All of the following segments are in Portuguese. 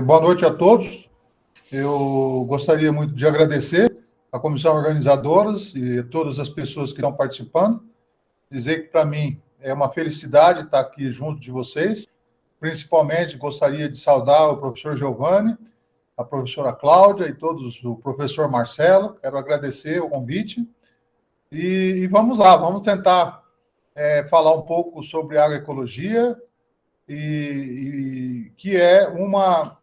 Boa noite a todos. Eu gostaria muito de agradecer a comissão organizadora e todas as pessoas que estão participando. Dizer que, para mim, é uma felicidade estar aqui junto de vocês. Principalmente, gostaria de saudar o professor Giovanni, a professora Cláudia e todos, o professor Marcelo. Quero agradecer o convite. E vamos lá, vamos tentar falar um pouco sobre agroecologia, que é uma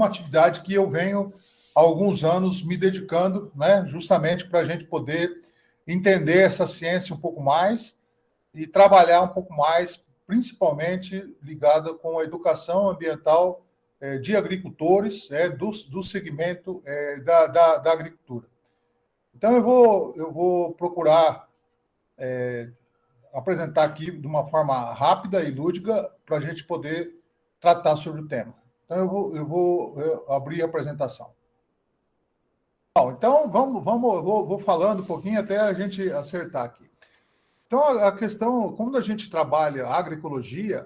atividade que eu venho há alguns anos me dedicando, né, justamente para a gente poder entender essa ciência um pouco mais e trabalhar um pouco mais, principalmente ligada com a educação ambiental de agricultores, do segmento da agricultura. Então, eu vou procurar apresentar aqui de uma forma rápida e lúdica para a gente poder tratar sobre o tema. Então, eu vou abrir a apresentação. Bom, então, eu vou falando um pouquinho até a gente acertar aqui. Então, a questão, quando a gente trabalha a agroecologia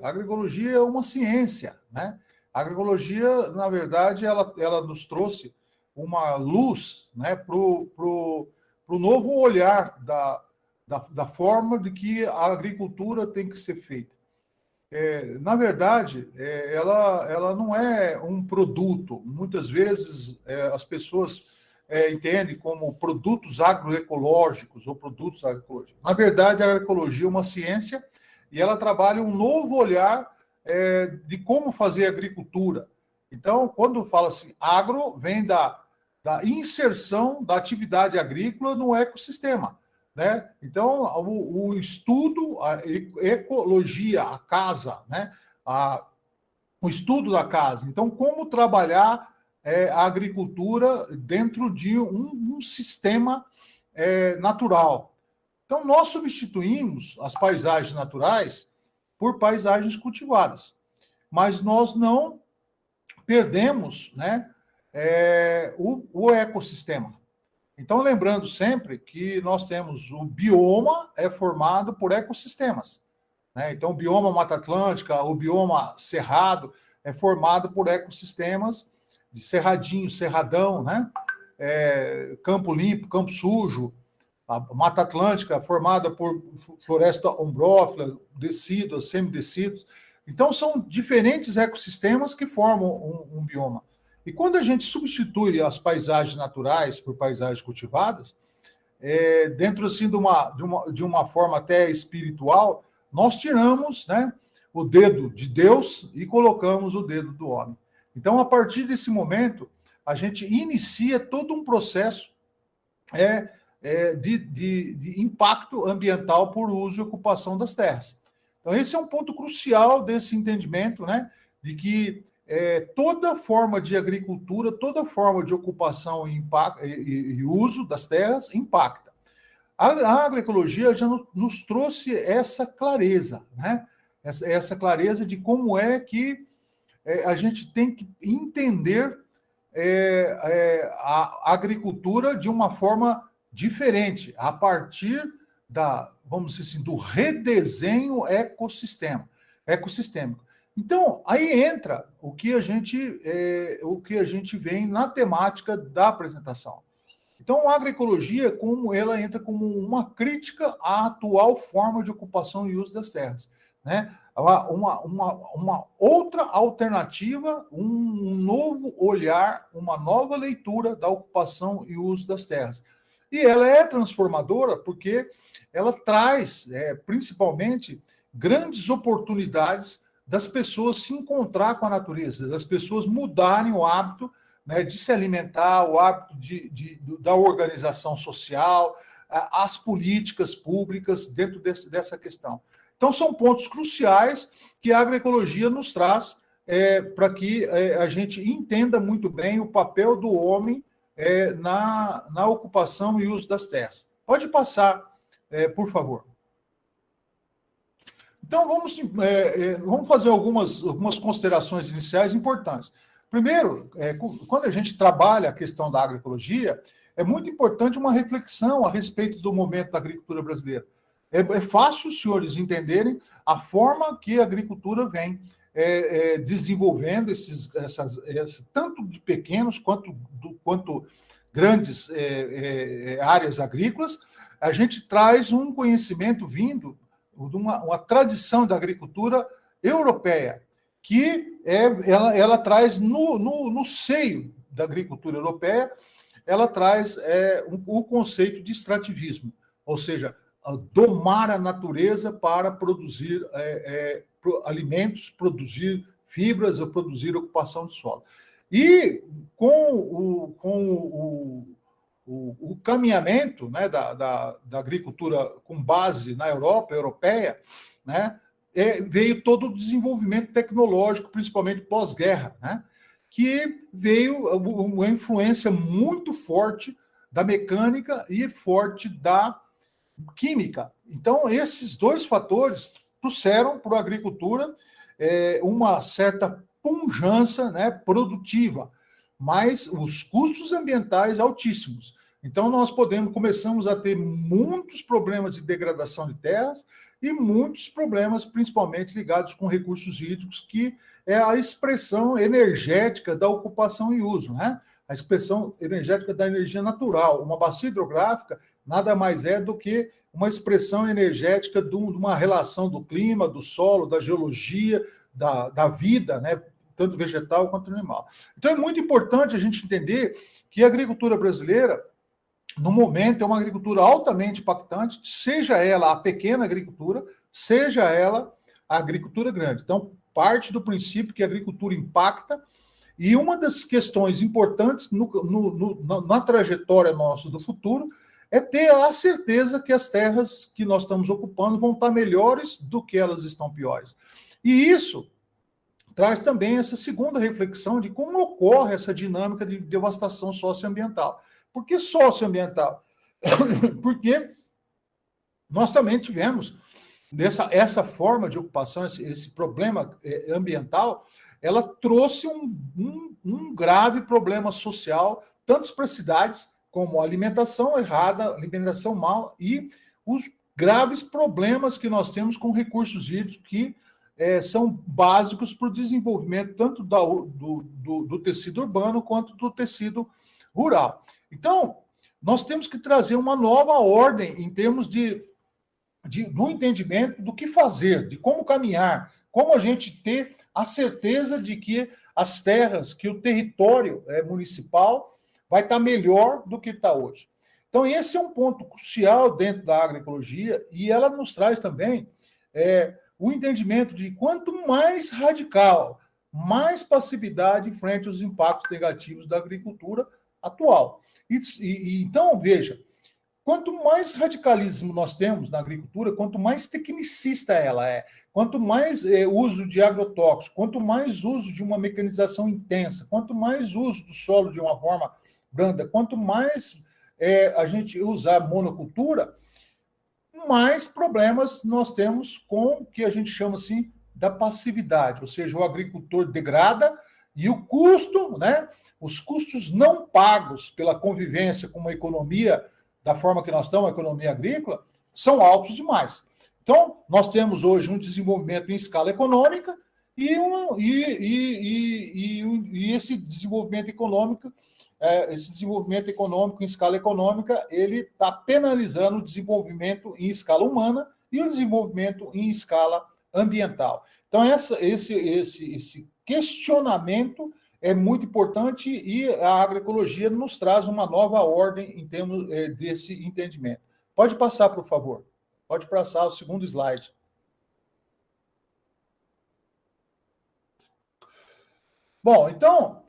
é uma ciência, né? A agroecologia, na verdade, ela nos trouxe uma luz, né, para o novo olhar da forma de que a agricultura tem que ser feita. Na verdade, ela não é um produto. Muitas vezes as pessoas entendem como produtos agroecológicos ou produtos agroecológicos. Na verdade, a agroecologia é uma ciência e ela trabalha um novo olhar de como fazer agricultura. Então, quando fala-se agro, vem da inserção da atividade agrícola no ecossistema. Né? Então, o estudo, a ecologia, a casa, né? O estudo da casa. Então, como trabalhar a agricultura dentro de um sistema natural. Então, nós substituímos as paisagens naturais por paisagens cultivadas, mas nós não perdemos, né, o ecossistema. Então, lembrando sempre que nós temos o bioma formado por ecossistemas. Né? Então, o bioma Mata Atlântica, o bioma Cerrado, é formado por ecossistemas de cerradinho, cerradão, né? Campo limpo, campo sujo. A Mata Atlântica é formada por floresta ombrófila, decíduas, semidecíduos. Então, são diferentes ecossistemas que formam um bioma. E quando a gente substitui as paisagens naturais por paisagens cultivadas, dentro assim, de uma forma até espiritual, nós tiramos, né, o dedo de Deus e colocamos o dedo do homem. Então, a partir desse momento, a gente inicia todo um processo de impacto ambiental por uso e ocupação das terras. Então, esse é um ponto crucial desse entendimento, né, de que toda forma de agricultura, toda forma de ocupação e uso das terras impacta. A agroecologia já nos trouxe essa clareza, né? Essa clareza de como é que a gente tem que entender a agricultura de uma forma diferente, a partir vamos dizer assim, do redesenho ecossistêmico. Então, aí entra o que a gente vem na temática da apresentação. Então, a agroecologia, ela entra como uma crítica à atual forma de ocupação e uso das terras. Né? Uma outra alternativa, um novo olhar, uma nova leitura da ocupação e uso das terras. E ela é transformadora porque ela traz, principalmente, grandes oportunidades das pessoas se encontrar com a natureza, das pessoas mudarem o hábito, né, de se alimentar, o hábito da organização social, as políticas públicas dentro dessa questão. Então, são pontos cruciais que a agroecologia nos traz para que a gente entenda muito bem o papel do homem na ocupação e uso das terras. Pode passar, por favor. Então, vamos fazer algumas considerações iniciais importantes. Primeiro, quando a gente trabalha a questão da agroecologia, é muito importante uma reflexão a respeito do momento da agricultura brasileira. É fácil os senhores entenderem a forma que a agricultura vem desenvolvendo tanto de pequenos quanto grandes áreas agrícolas. A gente traz um conhecimento vindo de uma tradição da agricultura europeia, que ela traz no seio da agricultura europeia, ela traz o conceito de extrativismo, ou seja, domar a natureza para produzir alimentos, produzir fibras ou produzir ocupação de solo. E com o caminhamento, né, da agricultura com base na Europa, europeia, né, veio todo o desenvolvimento tecnológico, principalmente pós-guerra, né, que veio uma influência muito forte da mecânica e forte da química. Então, esses dois fatores trouxeram para a agricultura uma certa pujança, né, produtiva, mas os custos ambientais altíssimos. Então, nós começamos a ter muitos problemas de degradação de terras e muitos problemas, principalmente ligados com recursos hídricos, que é a expressão energética da ocupação e uso, né? A expressão energética da energia natural. Uma bacia hidrográfica nada mais é do que uma expressão energética de uma relação do clima, do solo, da geologia, da vida, né? Tanto vegetal quanto animal. Então, é muito importante a gente entender que a agricultura brasileira, no momento, é uma agricultura altamente impactante, seja ela a pequena agricultura, seja ela a agricultura grande. Então, parte do princípio que a agricultura impacta, e uma das questões importantes na trajetória nossa do futuro é ter a certeza que as terras que nós estamos ocupando vão estar melhores do que elas estão piores. E isso traz também essa segunda reflexão de como ocorre essa dinâmica de devastação socioambiental. Por que socioambiental? Porque nós também tivemos essa forma de ocupação, esse problema ambiental, ela trouxe um grave problema social, tanto para as cidades, como a alimentação errada, alimentação mal, e os graves problemas que nós temos com recursos hídricos, que são básicos para o desenvolvimento tanto do tecido urbano quanto do tecido rural. Então, nós temos que trazer uma nova ordem em termos do entendimento do que fazer, de como caminhar, como a gente ter a certeza de que as terras, que o território municipal vai estar melhor do que está hoje. Então, esse é um ponto crucial dentro da agroecologia, e ela nos traz também o entendimento de quanto mais radical, mais passividade frente aos impactos negativos da agricultura atual. Então, veja, quanto mais radicalismo nós temos na agricultura, quanto mais tecnicista ela é, quanto mais uso de agrotóxicos, quanto mais uso de uma mecanização intensa, quanto mais uso do solo de uma forma branda, quanto mais a gente usar monocultura, mais problemas nós temos com o que a gente chama assim da passividade, ou seja, o agricultor degrada e o custo, né? Os custos não pagos pela convivência com uma economia da forma que nós estamos, a economia agrícola, são altos demais. Então, nós temos hoje um desenvolvimento em escala econômica e esse desenvolvimento econômico em escala econômica, ele está penalizando o desenvolvimento em escala humana e o desenvolvimento em escala ambiental. Então, esse questionamento é muito importante, e a agroecologia nos traz uma nova ordem em termos desse entendimento. Pode passar, por favor. Pode passar o segundo slide. Bom, então,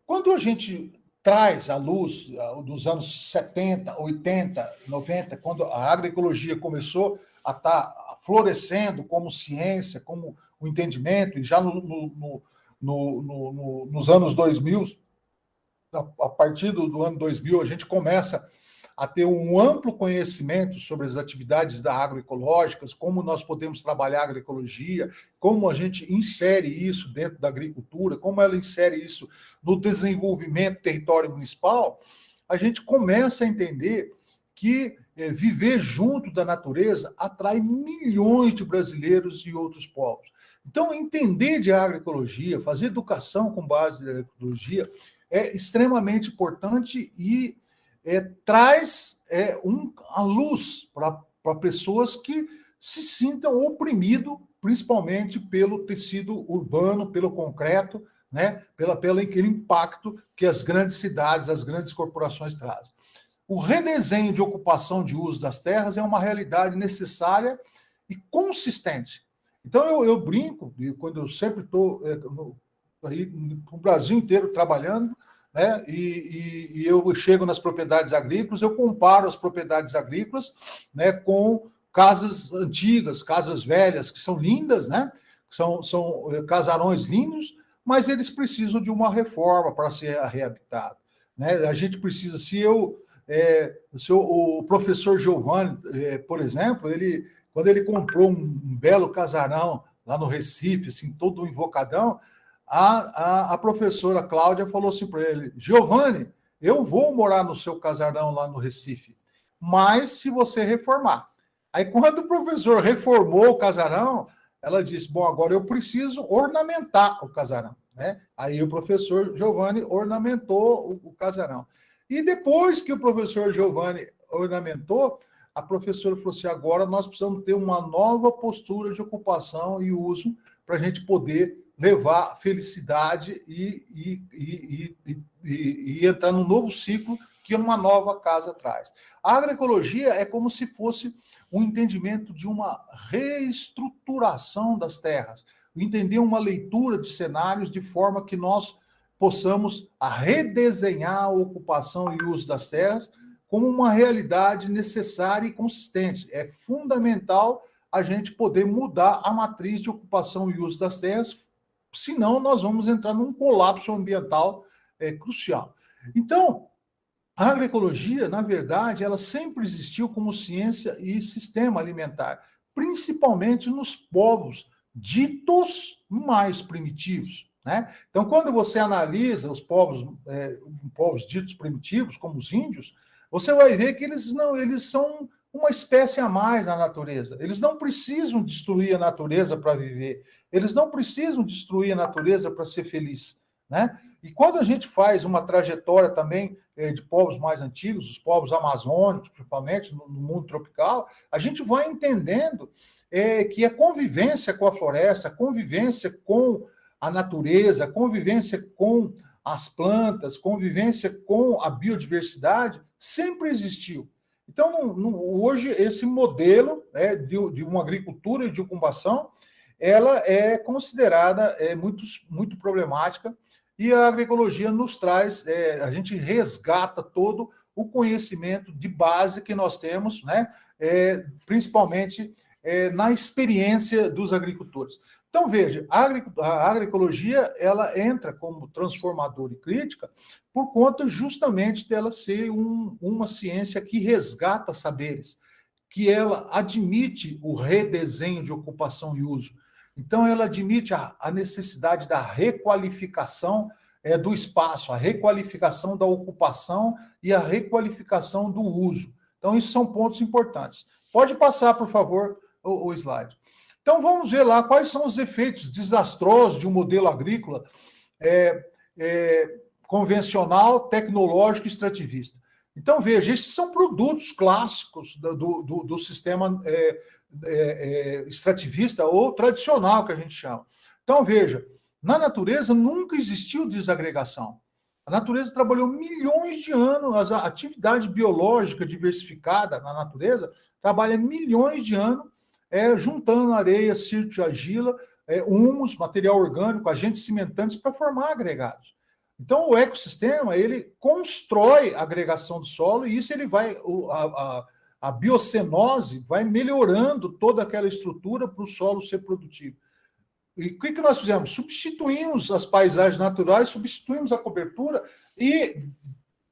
quando a gente traz à luz dos anos 70, 80, 90, quando a agroecologia começou a estar florescendo como ciência, como o entendimento, e já nos anos 2000, a partir do ano 2000, a gente começa a ter um amplo conhecimento sobre as atividades agroecológicas, como nós podemos trabalhar a agroecologia, como a gente insere isso dentro da agricultura, como ela insere isso no desenvolvimento do território municipal, a gente começa a entender que viver junto da natureza atrai milhões de brasileiros e outros povos. Então, entender de agroecologia, fazer educação com base na agroecologia é extremamente importante e traz a luz para pessoas que se sintam oprimidos, principalmente pelo tecido urbano, pelo concreto, né? Pelo aquele impacto que as grandes cidades, as grandes corporações trazem. O redesenho de ocupação de uso das terras é uma realidade necessária e consistente. Então, eu brinco, quando eu sempre estou no Brasil inteiro trabalhando, né, e eu chego nas propriedades agrícolas, eu comparo as propriedades agrícolas, né, com casas antigas, casas velhas, que são lindas, né, são casarões lindos, mas eles precisam de uma reforma para ser reabitado. Né? A gente precisa, se o professor Giovanni, por exemplo, quando ele comprou um belo casarão lá no Recife, assim, todo invocadão, a professora Cláudia falou assim para ele: Giovanni, eu vou morar no seu casarão lá no Recife, mas se você reformar. Aí, quando o professor reformou o casarão, ela disse: bom, agora eu preciso ornamentar o casarão. Né? Aí o professor Giovanni ornamentou o casarão. E depois que o professor Giovanni ornamentou, a professora falou assim: agora nós precisamos ter uma nova postura de ocupação e uso para a gente poder levar felicidade e entrar num novo ciclo que uma nova casa traz. A agroecologia é como se fosse um entendimento de uma reestruturação das terras, entender uma leitura de cenários de forma que nós possamos redesenhar a ocupação e uso das terras como uma realidade necessária e consistente. É fundamental a gente poder mudar a matriz de ocupação e uso das terras, senão nós vamos entrar num colapso ambiental crucial. Então, a agroecologia, na verdade, ela sempre existiu como ciência e sistema alimentar, principalmente nos povos ditos mais primitivos. Né? Então, quando você analisa os povos ditos primitivos, como os índios, você vai ver que eles são uma espécie a mais na natureza. Eles não precisam destruir a natureza para viver. Eles não precisam destruir a natureza para ser feliz. Né? E quando a gente faz uma trajetória também de povos mais antigos, os povos amazônicos, principalmente no mundo tropical, a gente vai entendendo que a convivência com a floresta, a convivência com a natureza, a convivência com as plantas, convivência com a biodiversidade, sempre existiu. Então, hoje, esse modelo de uma agricultura e de ocupação, ela é considerada muito problemática, e a agroecologia nos traz, a gente resgata todo o conhecimento de base que nós temos, né? Principalmente na experiência dos agricultores. Então, veja, a agroecologia ela entra como transformadora e crítica por conta justamente dela ser uma ciência que resgata saberes, que ela admite o redesenho de ocupação e uso. Então, ela admite a necessidade da requalificação do espaço, a requalificação da ocupação e a requalificação do uso. Então, isso são pontos importantes. Pode passar, por favor, o slide. Então, vamos ver lá quais são os efeitos desastrosos de um modelo agrícola convencional, tecnológico e extrativista. Então, veja, esses são produtos clássicos do sistema extrativista ou tradicional, que a gente chama. Então, veja, na natureza nunca existiu desagregação. A natureza trabalhou milhões de anos, a atividade biológica diversificada na natureza trabalha milhões de anos, juntando areia, sítio e argila, humus, material orgânico, agentes cimentantes para formar agregados. Então, o ecossistema, ele constrói a agregação do solo e isso ele vai... A biocenose vai melhorando toda aquela estrutura para o solo ser produtivo. E o que nós fizemos? Substituímos as paisagens naturais, substituímos a cobertura e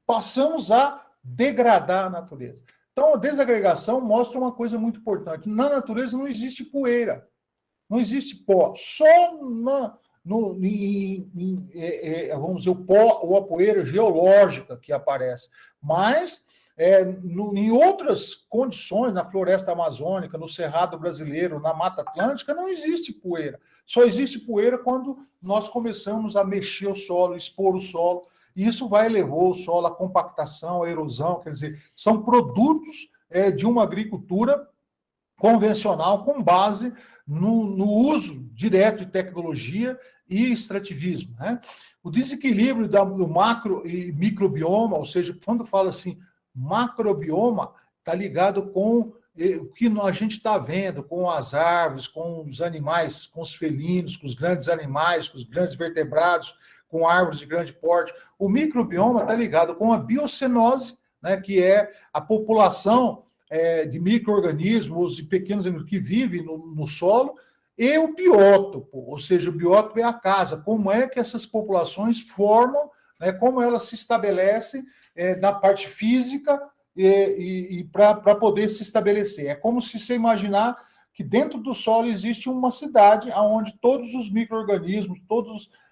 passamos a degradar a natureza. Então, a desagregação mostra uma coisa muito importante. Na natureza não existe poeira, não existe pó. Só vamos dizer, o pó ou a poeira geológica que aparece. Mas em outras condições, na floresta amazônica, no Cerrado brasileiro, na Mata Atlântica, não existe poeira. Só existe poeira quando nós começamos a mexer o solo, expor o solo, e isso vai levar o solo à compactação, à erosão, quer dizer, são produtos de uma agricultura convencional com base no uso direto de tecnologia e extrativismo. Né? O desequilíbrio do macro e microbioma, ou seja, quando fala assim, macrobioma, está ligado com o que a gente está vendo, com as árvores, com os animais, com os felinos, com os grandes animais, com os grandes vertebrados, com árvores de grande porte. O microbioma está ligado com a biocenose, né, que é a população de micro-organismos e pequenos que vivem no solo, e o biótopo, ou seja, o biótopo é a casa, como é que essas populações formam, né, como elas se estabelecem na parte física e para poder se estabelecer. É como se você imaginar que dentro do solo existe uma cidade onde todos os micro-organismos,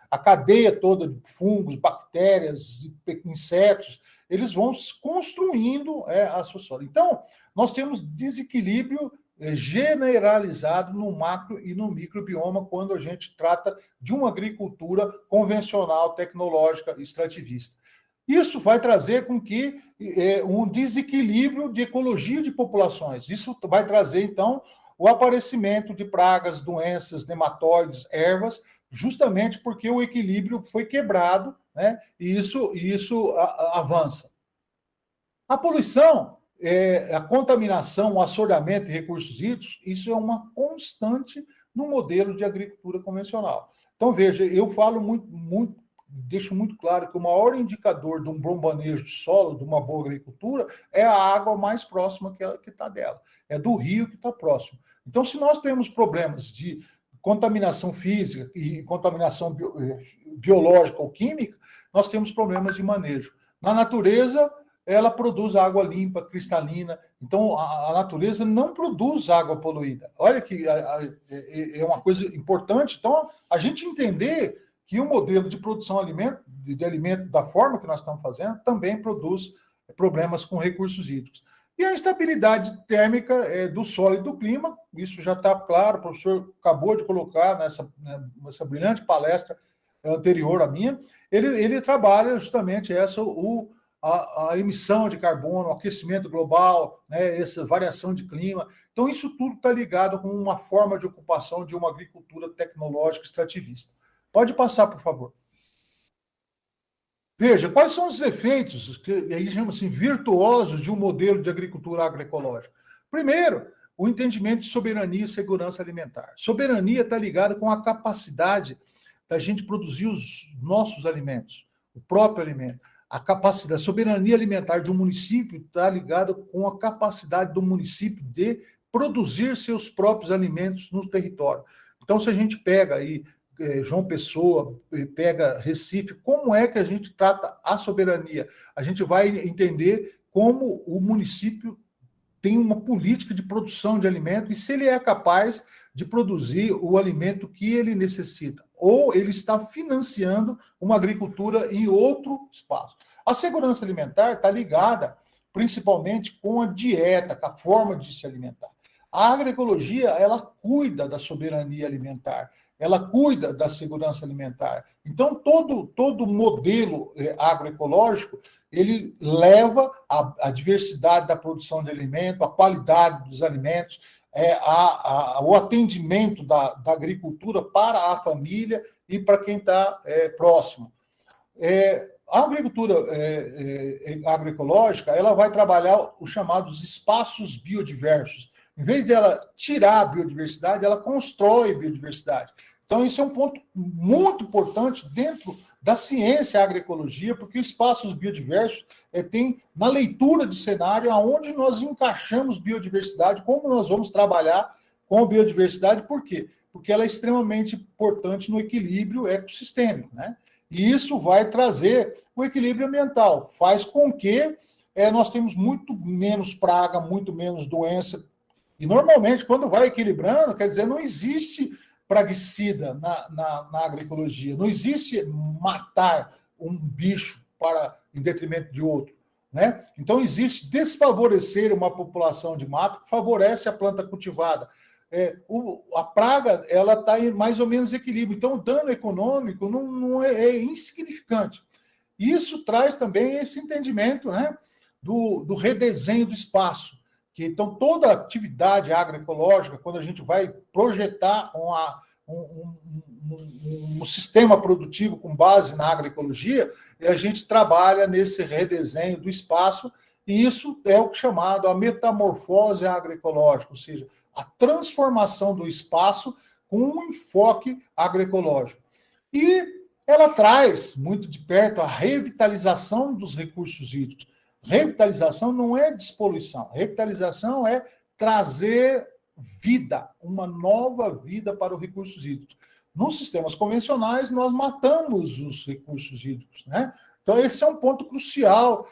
a cadeia toda de fungos, bactérias, insetos, eles vão construindo a sua solo. Então, nós temos desequilíbrio generalizado no macro e no microbioma quando a gente trata de uma agricultura convencional, tecnológica, extrativista. Isso vai trazer com que um desequilíbrio de ecologia de populações. Isso vai trazer, então, o aparecimento de pragas, doenças, nematóides, ervas, justamente porque o equilíbrio foi quebrado, né? E isso avança. A poluição, a contaminação, o assoreamento de recursos hídricos, isso é uma constante no modelo de agricultura convencional. Então, veja, eu falo deixo muito claro que o maior indicador de um bom manejo de solo, de uma boa agricultura, é a água mais próxima que está dela, é do rio que está próximo. Então, se nós temos problemas de contaminação física e contaminação biológica ou química, nós temos problemas de manejo. Na natureza, ela produz água limpa, cristalina. Então, a natureza não produz água poluída. Olha que é uma coisa importante. Então, a gente entender que o modelo de produção de alimento da forma que nós estamos fazendo também produz problemas com recursos hídricos. E a instabilidade térmica do solo e do clima, isso já está claro, o professor acabou de colocar nessa brilhante palestra anterior à minha, ele trabalha justamente a emissão de carbono, o aquecimento global, né, essa variação de clima. Então, isso tudo está ligado com uma forma de ocupação de uma agricultura tecnológica extrativista. Pode passar, por favor. Veja, quais são os efeitos, que aí chamam assim, virtuosos de um modelo de agricultura agroecológica? Primeiro, o entendimento de soberania e segurança alimentar. Soberania está ligada com a capacidade da gente produzir os nossos alimentos, o próprio alimento. A capacidade, a soberania alimentar de um município está ligada com a capacidade do município de produzir seus próprios alimentos no território. Então, se a gente pega aí João Pessoa, pega Recife, como é que a gente trata a soberania? A gente vai entender como o município tem uma política de produção de alimento e se ele é capaz de produzir o alimento que ele necessita, ou ele está financiando uma agricultura em outro espaço. A segurança alimentar está ligada principalmente com a dieta, com a forma de se alimentar. A agroecologia, ela cuida da soberania alimentar, ela cuida da segurança alimentar. Então, todo modelo agroecológico, ele leva a diversidade da produção de alimento, a qualidade dos alimentos, o atendimento da agricultura para a família e para quem está próximo. A agricultura agroecológica, ela vai trabalhar os chamados espaços biodiversos. Em vez de ela tirar a biodiversidade, ela constrói biodiversidade. Então, isso é um ponto muito importante dentro da ciência agroecologia, porque espaços biodiversos tem na leitura de cenário aonde nós encaixamos biodiversidade, como nós vamos trabalhar com biodiversidade, por quê? Porque ela é extremamente importante no equilíbrio ecossistêmico, né? E isso vai trazer o equilíbrio ambiental, faz com que nós temos muito menos praga, muito menos doença, e normalmente, quando vai equilibrando, quer dizer, não existe praguicida na agroecologia. Não existe matar um bicho em detrimento de outro. né? Então, existe desfavorecer uma população de mato que favorece a planta cultivada. A praga ela está em mais ou menos equilíbrio. Então, o dano econômico não é insignificante. Isso traz também esse entendimento, né, do redesenho do espaço. Então, toda atividade agroecológica, quando a gente vai projetar um sistema produtivo com base na agroecologia, a gente trabalha nesse redesenho do espaço, e isso é o chamado a metamorfose agroecológica, ou seja, a transformação do espaço com um enfoque agroecológico. E ela traz muito de perto a revitalização dos recursos hídricos. Revitalização não é despoluição, revitalização é trazer vida, uma nova vida para os recursos hídricos. Nos sistemas convencionais, nós matamos os recursos hídricos, né? Então, esse é um ponto crucial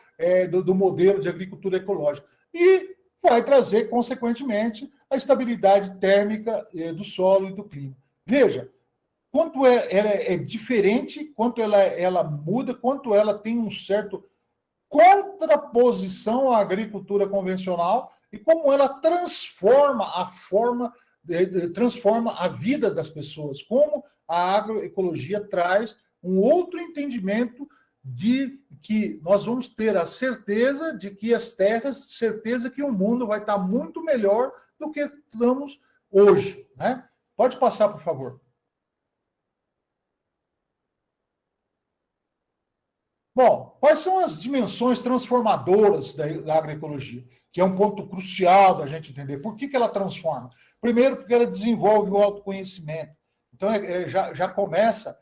do modelo de agricultura ecológica. E vai trazer, consequentemente, a estabilidade térmica do solo e do clima. Veja, quanto ela é diferente, quanto ela muda, quanto ela tem um certo contraposição à agricultura convencional e como ela transforma transforma a vida das pessoas, como a agroecologia traz um outro entendimento de que nós vamos ter a certeza de que as terras, certeza que o mundo vai estar muito melhor do que estamos hoje, né? Pode passar, por favor. Bom, quais são as dimensões transformadoras da agroecologia? Que é um ponto crucial da gente entender. Por que ela transforma? Primeiro, porque ela desenvolve o autoconhecimento. Então, já começa,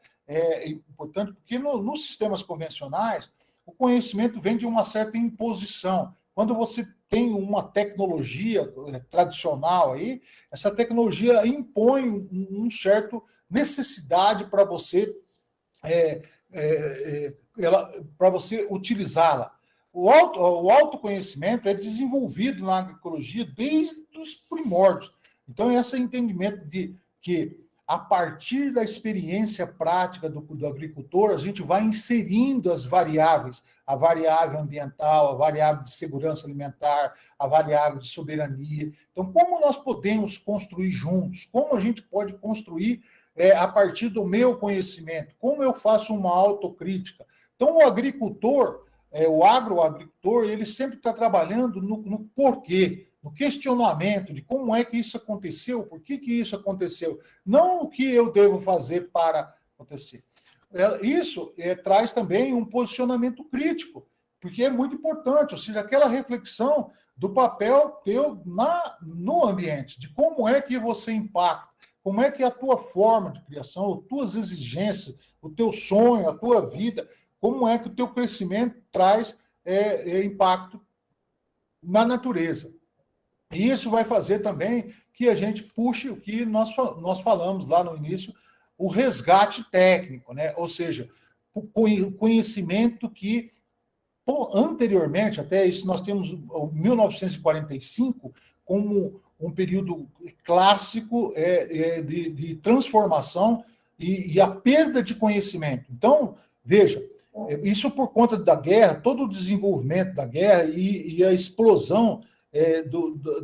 importante, porque nos sistemas convencionais, o conhecimento vem de uma certa imposição. Quando você tem uma tecnologia tradicional aí, essa tecnologia impõe um certo necessidade para você para você utilizá-la. O autoconhecimento é desenvolvido na agroecologia desde os primórdios. Então, esse entendimento de que, a partir da experiência prática do agricultor, a gente vai inserindo as variáveis, a variável ambiental, a variável de segurança alimentar, a variável de soberania. Então, como nós podemos construir juntos? Como a gente pode construir a partir do meu conhecimento? Como eu faço uma autocrítica? Então, o agricultor, o agroagricultor, ele sempre está trabalhando no porquê, no questionamento de como é que isso aconteceu, por que isso aconteceu, não o que eu devo fazer para acontecer. Isso traz também um posicionamento crítico, porque é muito importante, ou seja, aquela reflexão do papel teu no ambiente, de como é que você impacta, como é que a tua forma de criação, as tuas exigências, o teu sonho, a tua vida, como é que o teu crescimento traz impacto na natureza. E isso vai fazer também que a gente puxe o que nós falamos lá no início, o resgate técnico, né? Ou seja, o conhecimento que, anteriormente, até isso nós temos 1945 como um período clássico de transformação e a perda de conhecimento. Então, veja, isso por conta da guerra, todo o desenvolvimento da guerra e a explosão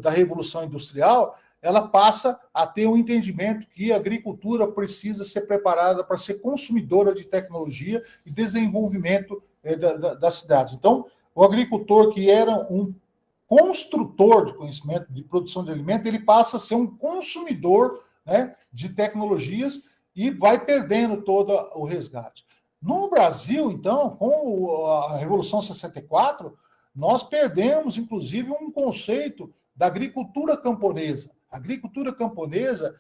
da Revolução Industrial, ela passa a ter um entendimento que a agricultura precisa ser preparada para ser consumidora de tecnologia e desenvolvimento das cidades. Então, o agricultor que era um construtor de conhecimento, de produção de alimento, ele passa a ser um consumidor, né, de tecnologias e vai perdendo todo o resgate. No Brasil, então, com a Revolução 64, nós perdemos, inclusive, um conceito da agricultura camponesa. A agricultura camponesa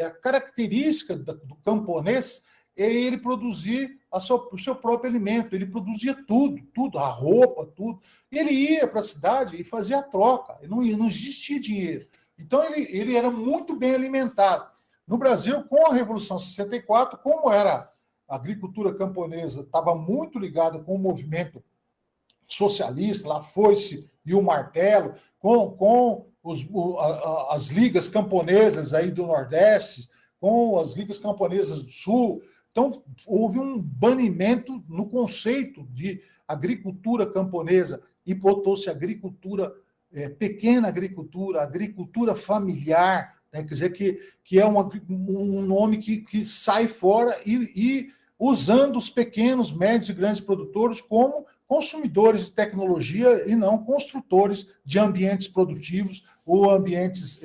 a característica do camponês é ele produzir o seu próprio alimento, ele produzia tudo, a roupa, tudo. E ele ia para a cidade e fazia a troca, não existia dinheiro. Então, ele era muito bem alimentado. No Brasil, com a Revolução 64, como era a agricultura camponesa, estava muito ligada com o movimento socialista, lá foi-se e o martelo, com as ligas camponesas aí do Nordeste, com as ligas camponesas do Sul. Então, houve um banimento no conceito de agricultura camponesa, implantou-se agricultura, pequena agricultura, agricultura familiar, né? Quer dizer, que é um nome que sai fora e usando os pequenos, médios e grandes produtores como consumidores de tecnologia e não construtores de ambientes produtivos ou ambientes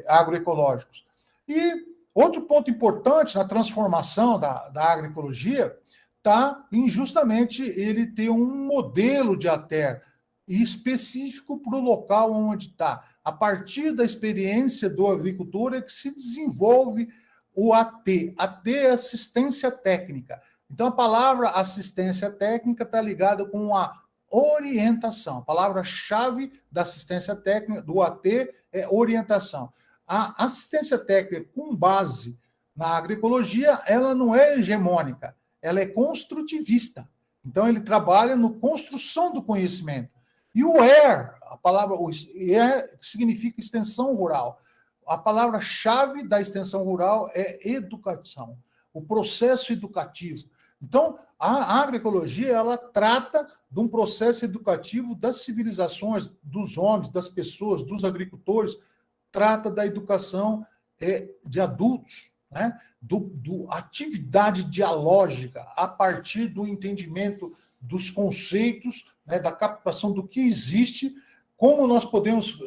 agroecológicos. E outro ponto importante na transformação da agroecologia está em justamente ele ter um modelo de ATER específico para o local onde está. A partir da experiência do agricultor é que se desenvolve o AT. AT é assistência técnica. Então, a palavra assistência técnica está ligada com a orientação. A palavra-chave da assistência técnica, do AT, é orientação. A assistência técnica com base na agroecologia, ela não é hegemônica, ela é construtivista. Então, ele trabalha na construção do conhecimento. E o ER, a palavra ER significa extensão rural. A palavra-chave da extensão rural é educação, o processo educativo. Então, a agroecologia, ela trata de um processo educativo das civilizações, dos homens, das pessoas, dos agricultores, trata da educação de adultos, né? Atividade dialógica a partir do entendimento dos conceitos, né? Da captação do que existe, como nós podemos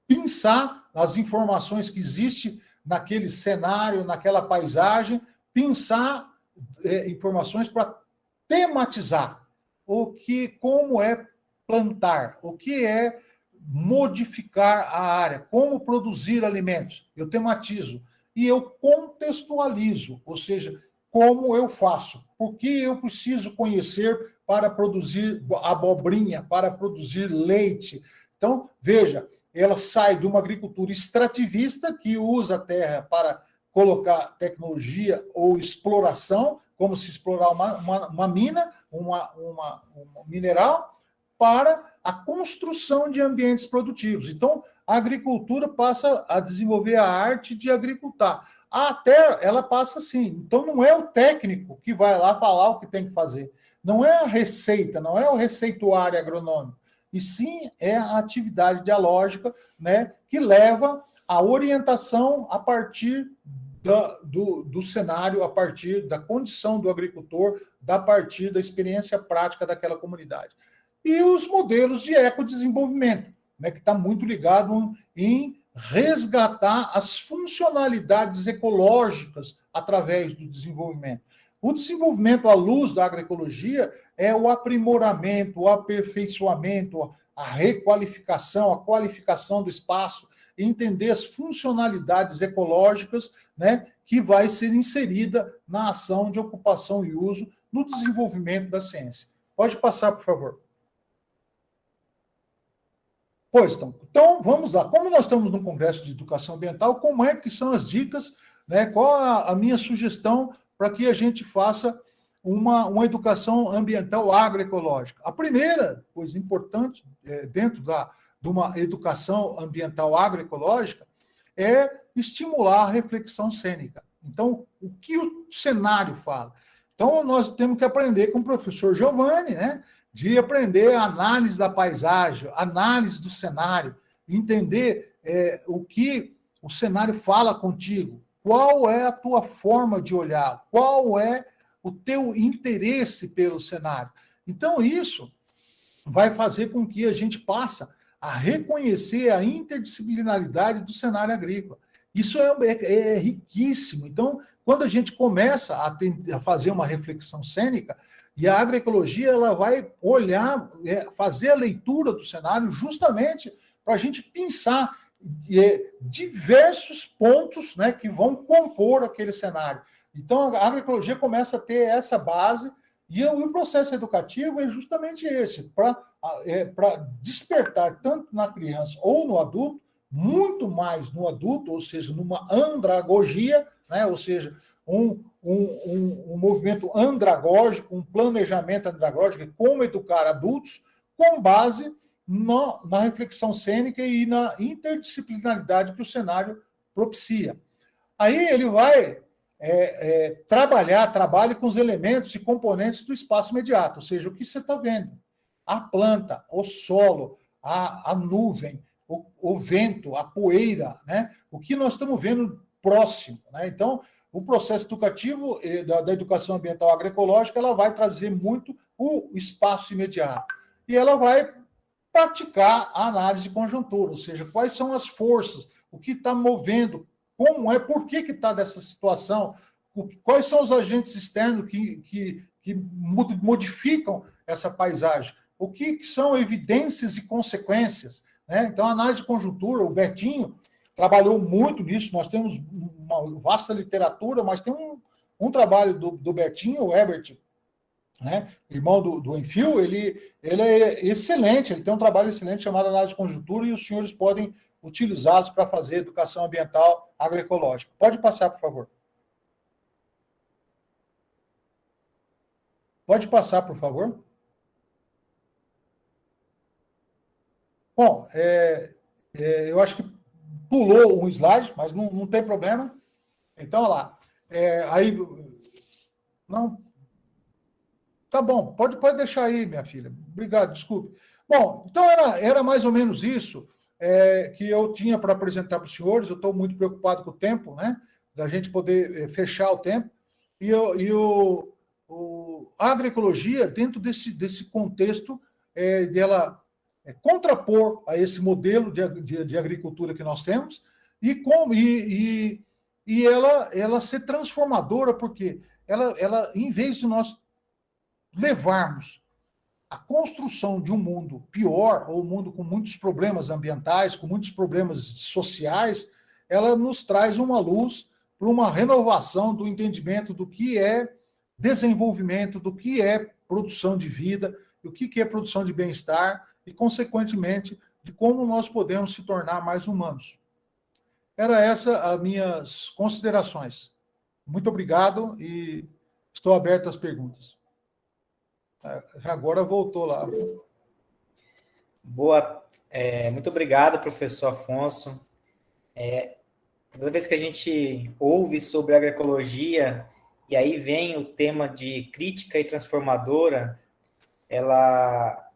pensar as informações que existem naquele cenário, naquela paisagem, pensar informações para tematizar como é plantar, o que é modificar a área, como produzir alimentos. Eu tematizo e eu contextualizo, ou seja, como eu faço, por que eu preciso conhecer para produzir abobrinha, para produzir leite. Então, veja, ela sai de uma agricultura extrativista, que usa a terra para colocar tecnologia ou exploração, como se explorar uma mina, um mineral, para a construção de ambientes produtivos. Então, a agricultura passa a desenvolver a arte de agricultar. A terra, ela passa assim. Então, não é o técnico que vai lá falar o que tem que fazer. Não é a receita, não é o receituário agronômico. E sim é a atividade dialógica, né, que leva à orientação a partir do cenário, a partir da condição do agricultor, a partir da experiência prática daquela comunidade. E os modelos de ecodesenvolvimento, né, que está muito ligado em resgatar as funcionalidades ecológicas através do desenvolvimento. O desenvolvimento à luz da agroecologia é o aprimoramento, o aperfeiçoamento, a requalificação, a qualificação do espaço, entender as funcionalidades ecológicas, né, que vai ser inserida na ação de ocupação e uso no desenvolvimento da ciência. Pode passar, por favor. Pois, então, vamos lá. Como nós estamos num congresso de educação ambiental, como é que são as dicas, né? Qual a minha sugestão para que a gente faça uma educação ambiental agroecológica? A primeira coisa importante dentro de uma educação ambiental agroecológica é estimular a reflexão cênica. Então, o que o cenário fala? Então, nós temos que aprender com o professor Giovanni, né? De aprender a análise da paisagem, análise do cenário, entender o que o cenário fala contigo, qual é a tua forma de olhar, qual é o teu interesse pelo cenário. Então, isso vai fazer com que a gente passe a reconhecer a interdisciplinaridade do cenário agrícola. Isso é riquíssimo. Então, quando a gente começa a fazer uma reflexão cênica, e a agroecologia ela vai olhar, fazer a leitura do cenário justamente para a gente pensar diversos pontos, né, que vão compor aquele cenário. Então, a agroecologia começa a ter essa base e o processo educativo é justamente esse, para despertar tanto na criança ou no adulto, muito mais no adulto, ou seja, numa andragogia, né, ou seja, um movimento andragógico, um planejamento andragógico, como educar adultos, com base na reflexão cênica e na interdisciplinaridade que o cenário propicia. Aí ele vai trabalhe com os elementos e componentes do espaço imediato, ou seja, o que você está vendo. a planta, o solo, a nuvem, o vento, a poeira, né? O que nós estamos vendo próximo, né? Então, o processo educativo da educação ambiental agroecológica, ela vai trazer muito o espaço imediato. E ela vai praticar a análise de conjuntura, ou seja, quais são as forças, o que está movendo, como é, por que está dessa situação, quais são os agentes externos que modificam essa paisagem, o que são evidências e consequências, né? Então, a análise de conjuntura, o Betinho trabalhou muito nisso, nós temos uma vasta literatura, mas tem um trabalho do Betinho, o Herbert, né? Irmão do Enfio, ele é excelente, ele tem um trabalho excelente chamado análise de conjuntura e os senhores podem utilizá-los para fazer educação ambiental agroecológica. Pode passar, por favor. Pode passar, por favor. Bom, eu acho que pulou um slide, mas não tem problema. Então, olha lá. Aí, não. Tá bom, pode deixar aí, minha filha. Obrigado, desculpe. Bom, então era mais ou menos isso que eu tinha para apresentar para os senhores. Eu estou muito preocupado com o tempo, né? Da gente poder fechar o tempo. A agroecologia, dentro desse contexto dela contrapor a esse modelo de agricultura que nós temos e ela ser transformadora, porque ela, em vez de nós levarmos a construção de um mundo pior, ou um mundo com muitos problemas ambientais, com muitos problemas sociais, ela nos traz uma luz para uma renovação do entendimento do que é desenvolvimento, do que é produção de vida, do que é produção de bem-estar e, consequentemente, de como nós podemos se tornar mais humanos. Era essa as minhas considerações. Muito obrigado e estou aberto às perguntas. Agora voltou lá. Muito obrigado, professor Afonso. Toda vez que a gente ouve sobre agroecologia, e aí vem o tema de crítica e transformadora, ela